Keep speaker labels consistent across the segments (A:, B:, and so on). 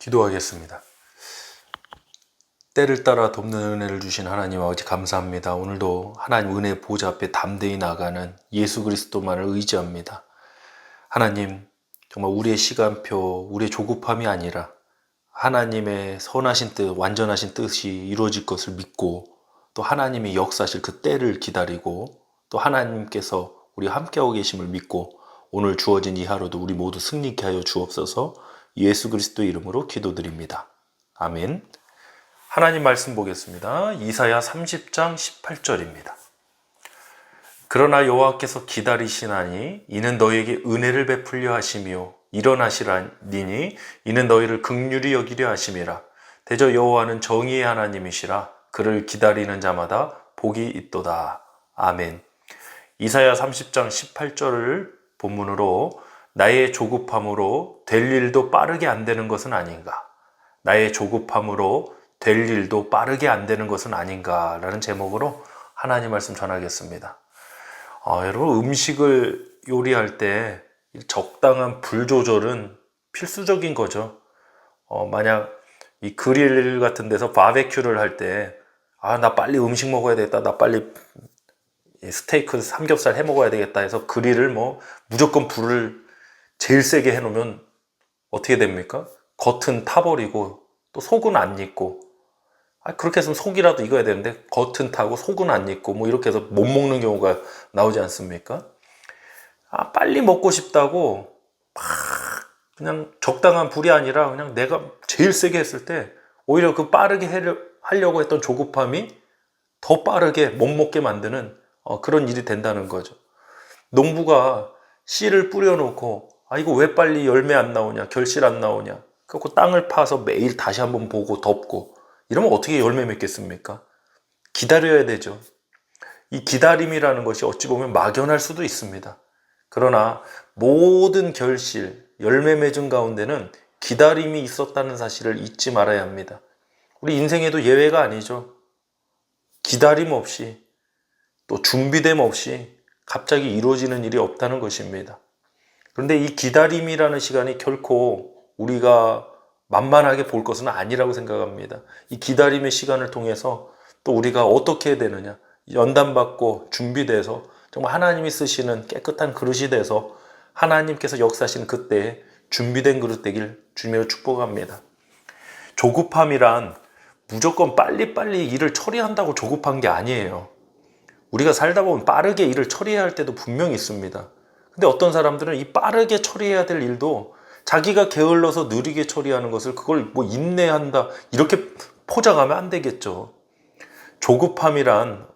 A: 기도하겠습니다. 때를 따라 돕는 은혜를 주신 하나님 아버지 감사합니다. 오늘도 하나님 은혜 보좌 앞에 담대히 나가는 예수 그리스도만을 의지합니다. 하나님, 정말 우리의 시간표, 우리의 조급함이 아니라 하나님의 선하신 뜻, 완전하신 뜻이 이루어질 것을 믿고 또 하나님이 역사하실 그 때를 기다리고 또 하나님께서 우리와 함께하고 계심을 믿고 오늘 주어진 이 하루도 우리 모두 승리케 하여 주옵소서. 예수 그리스도 이름으로 기도드립니다. 아멘. 하나님 말씀 보겠습니다. 이사야 30장 18절입니다. 그러나 여호와께서 기다리시나니 이는 너희에게 은혜를 베풀려 하시며 일어나시라니니 이는 너희를 긍휼히 여기려 하심이라. 대저 여호와는 정의의 하나님이시라. 그를 기다리는 자마다 복이 있도다. 아멘. 이사야 30장 18절을 본문으로 나의 조급함으로 될 일도 빠르게 안 되는 것은 아닌가? 나의 조급함으로 될 일도 빠르게 안 되는 것은 아닌가? 라는 제목으로 하나님 말씀 전하겠습니다. 여러분, 음식을 요리할 때 적당한 불 조절은 필수적인 거죠. 만약 이 그릴 같은 데서 바베큐를 할 때, 나 빨리 음식 먹어야 되겠다. 나 빨리 스테이크, 삼겹살 해 먹어야 되겠다 해서 그릴을 무조건 불을 제일 세게 해놓으면 어떻게 됩니까? 겉은 타버리고 또 속은 안 익고, 그렇게 해서 속이라도 익어야 되는데 겉은 타고 속은 안 익고 이렇게 해서 못 먹는 경우가 나오지 않습니까? 빨리 먹고 싶다고 막 그냥 적당한 불이 아니라 그냥 내가 제일 세게 했을 때 오히려 그 빠르게 하려고 했던 조급함이 더 빠르게 못 먹게 만드는 그런 일이 된다는 거죠. 농부가 씨를 뿌려놓고 이거 왜 빨리 열매 안 나오냐, 결실 안 나오냐, 그리고 땅을 파서 매일 다시 한번 보고 덮고 이러면 어떻게 열매 맺겠습니까? 기다려야 되죠. 이 기다림이라는 것이 어찌 보면 막연할 수도 있습니다. 그러나 모든 결실, 열매 맺은 가운데는 기다림이 있었다는 사실을 잊지 말아야 합니다. 우리 인생에도 예외가 아니죠. 기다림 없이 또 준비됨 없이 갑자기 이루어지는 일이 없다는 것입니다. 그런데 이 기다림이라는 시간이 결코 우리가 만만하게 볼 것은 아니라고 생각합니다. 이 기다림의 시간을 통해서 또 우리가 어떻게 해야 되느냐, 연단받고 준비돼서 정말 하나님이 쓰시는 깨끗한 그릇이 돼서 하나님께서 역사하시는 그때에 준비된 그릇 되길 주님으로 축복합니다. 조급함이란 무조건 빨리빨리 일을 처리한다고 조급한 게 아니에요. 우리가 살다 보면 빠르게 일을 처리해야 할 때도 분명히 있습니다. 근데 어떤 사람들은 이 빠르게 처리해야 될 일도 자기가 게을러서 느리게 처리하는 것을 그걸 인내한다 이렇게 포장하면 안 되겠죠. 조급함이란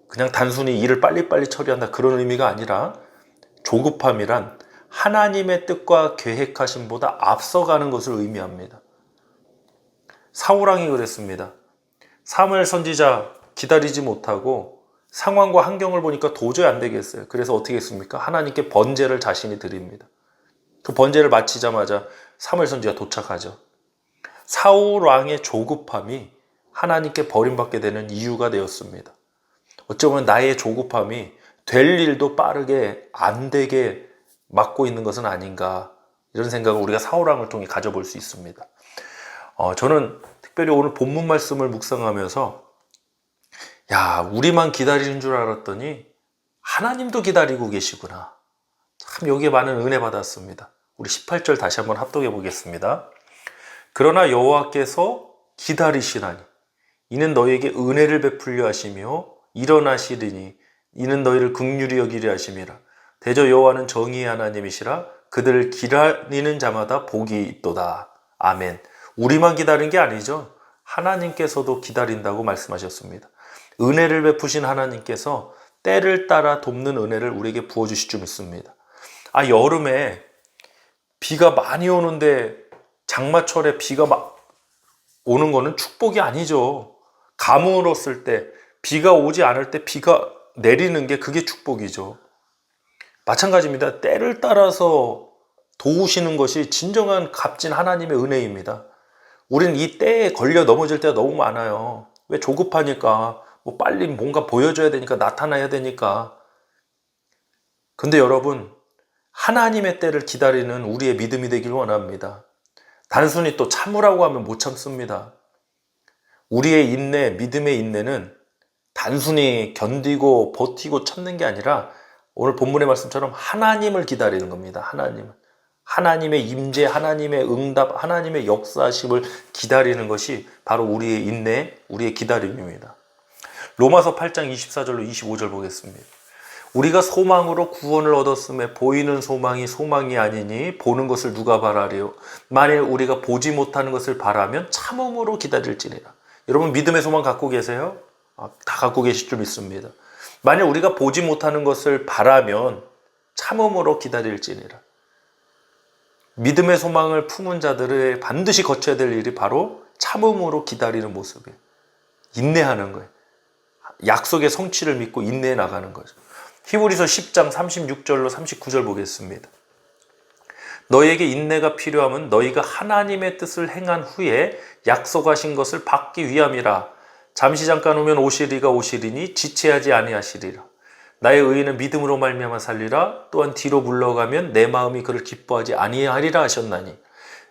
A: 그냥 단순히 일을 빨리빨리 처리한다 그런 의미가 아니라 조급함이란 하나님의 뜻과 계획하심보다 앞서가는 것을 의미합니다. 사울왕이 그랬습니다. 사무엘 선지자 기다리지 못하고 상황과 환경을 보니까 도저히 안 되겠어요. 그래서 어떻게 했습니까? 하나님께 번제를 자신이 드립니다. 그 번제를 마치자마자 사무엘 선지자가 도착하죠. 사울 왕의 조급함이 하나님께 버림받게 되는 이유가 되었습니다. 어쩌면 나의 조급함이 될 일도 빠르게 안 되게 막고 있는 것은 아닌가, 이런 생각을 우리가 사울 왕을 통해 가져볼 수 있습니다. 저는 특별히 오늘 본문 말씀을 묵상하면서 우리만 기다리는 줄 알았더니 하나님도 기다리고 계시구나. 참 여기에 많은 은혜 받았습니다. 우리 18절 다시 한번 합독해 보겠습니다. 그러나 여호와께서 기다리시라니 이는 너희에게 은혜를 베풀려 하시며 일어나시리니 이는 너희를 긍휼히 여기려 하심이라. 대저 여호와는 정의의 하나님이시라. 그들을 기다리는 자마다 복이 있도다. 아멘. 우리만 기다린 게 아니죠. 하나님께서도 기다린다고 말씀하셨습니다. 은혜를 베푸신 하나님께서 때를 따라 돕는 은혜를 우리에게 부어주실 줄 믿습니다. 여름에 비가 많이 오는데 장마철에 비가 막 오는 거는 축복이 아니죠. 가물었을 때, 비가 오지 않을 때 비가 내리는 게 그게 축복이죠. 마찬가지입니다. 때를 따라서 도우시는 것이 진정한 값진 하나님의 은혜입니다. 우리는 이 때에 걸려 넘어질 때가 너무 많아요. 왜? 조급하니까, 빨리 뭔가 보여줘야 되니까, 나타나야 되니까. 근데 여러분, 하나님의 때를 기다리는 우리의 믿음이 되길 원합니다. 단순히 또 참으라고 하면 못 참습니다. 우리의 인내, 믿음의 인내는 단순히 견디고 버티고 참는 게 아니라 오늘 본문의 말씀처럼 하나님을 기다리는 겁니다. 하나님의 임재, 하나님의 응답, 하나님의 역사하심을 기다리는 것이 바로 우리의 인내, 우리의 기다림입니다. 로마서 8장 24절로 25절 보겠습니다. 우리가 소망으로 구원을 얻었음에 보이는 소망이 소망이 아니니 보는 것을 누가 바라리요. 만일 우리가 보지 못하는 것을 바라면 참음으로 기다릴지니라. 여러분 믿음의 소망 갖고 계세요? 다 갖고 계실 줄 믿습니다. 만일 우리가 보지 못하는 것을 바라면 참음으로 기다릴지니라. 믿음의 소망을 품은 자들의 반드시 거쳐야 될 일이 바로 참음으로 기다리는 모습이에요. 인내하는 거예요. 약속의 성취를 믿고 인내해 나가는 거죠. 히브리서 10장 36절로 39절 보겠습니다. 너희에게 인내가 필요하면 너희가 하나님의 뜻을 행한 후에 약속하신 것을 받기 위함이라. 잠시 잠깐 오면 오시리가 오시리니 지체하지 아니하시리라. 나의 의인은 믿음으로 말미암아 살리라. 또한 뒤로 물러가면 내 마음이 그를 기뻐하지 아니하리라 하셨나니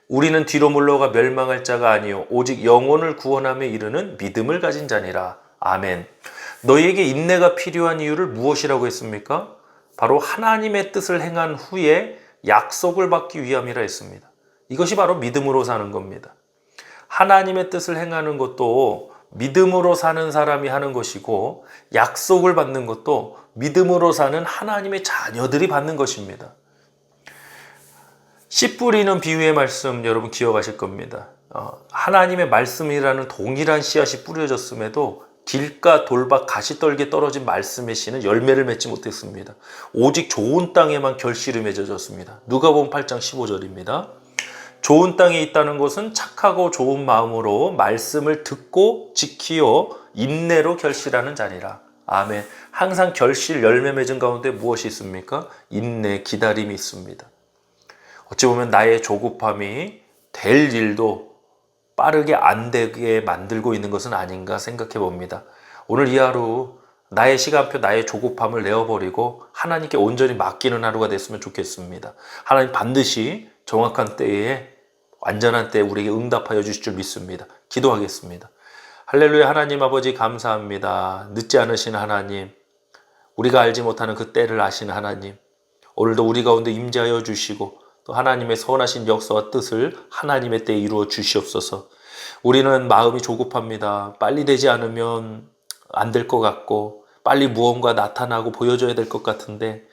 A: 우리는 뒤로 물러가 멸망할 자가 아니요 오직 영혼을 구원함에 이르는 믿음을 가진 자니라. 아멘. 너희에게 인내가 필요한 이유를 무엇이라고 했습니까? 바로 하나님의 뜻을 행한 후에 약속을 받기 위함이라 했습니다. 이것이 바로 믿음으로 사는 겁니다. 하나님의 뜻을 행하는 것도 믿음으로 사는 사람이 하는 것이고 약속을 받는 것도 믿음으로 사는 하나님의 자녀들이 받는 것입니다. 씨 뿌리는 비유의 말씀 여러분 기억하실 겁니다. 하나님의 말씀이라는 동일한 씨앗이 뿌려졌음에도 길가 돌박 가시떨기에 떨어진 말씀의 씨는 열매를 맺지 못했습니다. 오직 좋은 땅에만 결실이 맺어졌습니다. 누가복음 8장 15절입니다. 좋은 땅에 있다는 것은 착하고 좋은 마음으로 말씀을 듣고 지키어 인내로 결실하는 자니라. 아멘. 항상 결실 열매 맺은 가운데 무엇이 있습니까? 인내, 기다림이 있습니다. 어찌 보면 나의 조급함이 될 일도 빠르게 안 되게 만들고 있는 것은 아닌가 생각해 봅니다. 오늘 이 하루 나의 시간표, 나의 조급함을 내어버리고 하나님께 온전히 맡기는 하루가 됐으면 좋겠습니다. 하나님 반드시 정확한 때에 완전한 때에 우리에게 응답하여 주실 줄 믿습니다. 기도하겠습니다. 할렐루야. 하나님 아버지 감사합니다. 늦지 않으신 하나님, 우리가 알지 못하는 그 때를 아시는 하나님, 오늘도 우리 가운데 임재하여 주시고 또 하나님의 선하신 역사와 뜻을 하나님의 때에 이루어 주시옵소서. 우리는 마음이 조급합니다. 빨리 되지 않으면 안 될 것 같고 빨리 무언가 나타나고 보여줘야 될 것 같은데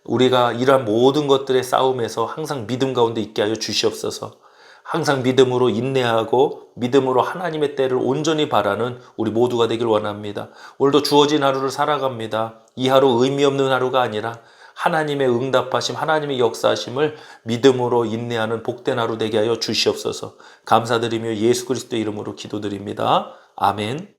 A: 우리가 이러한 모든 것들의 싸움에서 항상 믿음 가운데 있게 하여 주시옵소서. 항상 믿음으로 인내하고 믿음으로 하나님의 때를 온전히 바라는 우리 모두가 되길 원합니다. 오늘도 주어진 하루를 살아갑니다. 이 하루 의미 없는 하루가 아니라 하나님의 응답하심, 하나님의 역사하심을 믿음으로 인내하는 복된 하루 되게 하여 주시옵소서. 감사드리며 예수 그리스도의 이름으로 기도드립니다. 아멘.